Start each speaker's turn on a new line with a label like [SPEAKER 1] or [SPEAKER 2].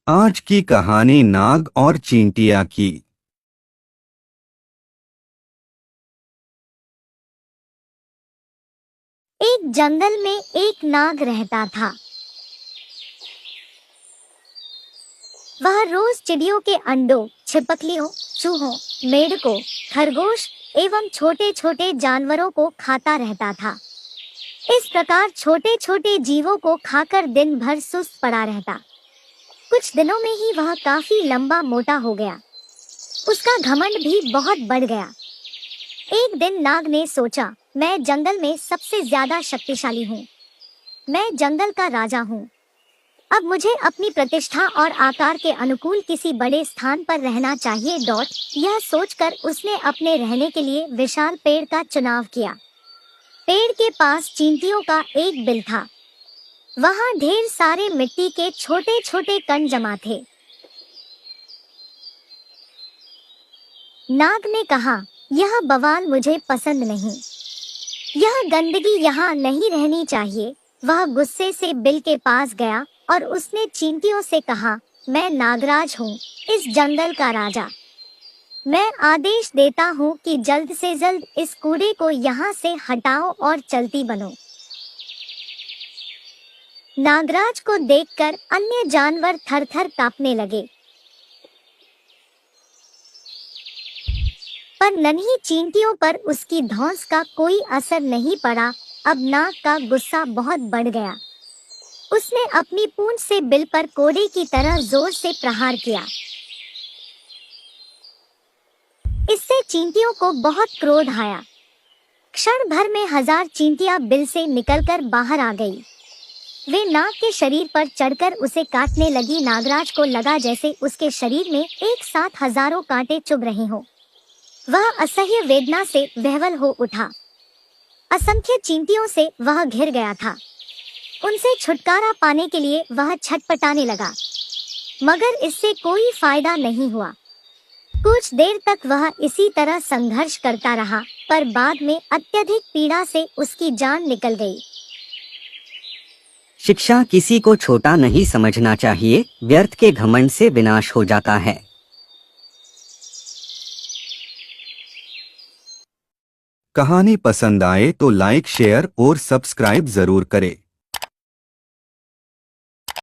[SPEAKER 1] आज की कहानी नाग और चींटिया की।
[SPEAKER 2] एक जंगल में एक नाग रहता था। वह रोज चिड़ियों के अंडों, छिपकलियों, चूहों, मेंढकों, खरगोश एवं छोटे छोटे जानवरों को खाता रहता था। इस प्रकार छोटे छोटे जीवों को खाकर दिन भर सुस्त पड़ा रहता। कुछ दिनों में ही वह काफी लंबा मोटा हो गया। उसका घमंड भी बहुत बढ़ गया। एक दिन नाग ने सोचा, मैं जंगल में सबसे ज्यादा शक्तिशाली हूँ। मैं जंगल का राजा हूँ। अब मुझे अपनी प्रतिष्ठा और आकार के अनुकूल किसी बड़े स्थान पर रहना चाहिए। यह सोचकर उसने अपने रहने के लिए विशाल पेड़ का चुनाव किया। पेड़ के पास चींटियों का एक बिल था। वहाँ ढेर सारे मिट्टी के छोटे छोटे कण जमा थे। नाग ने कहा, यह बवाल मुझे पसंद नहीं। यह गंदगी यहाँ नहीं रहनी चाहिए। वह गुस्से से बिल के पास गया और उसने चींटियों से कहा, मैं नागराज हूँ, इस जंगल का राजा। मैं आदेश देता हूँ कि जल्द से जल्द इस कूड़े को यहाँ से हटाओ और चलती बनो। नागराज को देखकर अन्य जानवर थर-थर कांपने लगे, पर नन्ही चींटियों पर उसकी धौंस का कोई असर नहीं पड़ा। अब नाग का गुस्सा बहुत बढ़ गया। उसने अपनी पूंछ से बिल पर कोड़े की तरह जोर से प्रहार किया। इससे चींटियों को बहुत क्रोध आया। क्षण भर में 1000 चींटियां बिल से निकलकर बाहर आ गई। वे नाग के शरीर पर चढ़कर उसे काटने लगी। नागराज को लगा जैसे उसके शरीर में एक साथ हजारों कांटे चुभ रहे हों। वह असह्य वेदना से विह्वल हो उठा। असंख्य चींटियों से वह घिर गया था। उनसे छुटकारा पाने के लिए वह छटपटाने लगा, मगर इससे कोई फायदा नहीं हुआ। कुछ देर तक वह इसी तरह संघर्ष करता रहा, पर बाद में अत्यधिक पीड़ा से उसकी जान निकल गई।
[SPEAKER 3] शिक्षा किसी को छोटा नहीं समझना चाहिए, व्यर्थ के घमंड से विनाश हो जाता है।
[SPEAKER 1] कहानी पसंद आए तो लाइक, शेयर और सब्सक्राइब जरूर करें।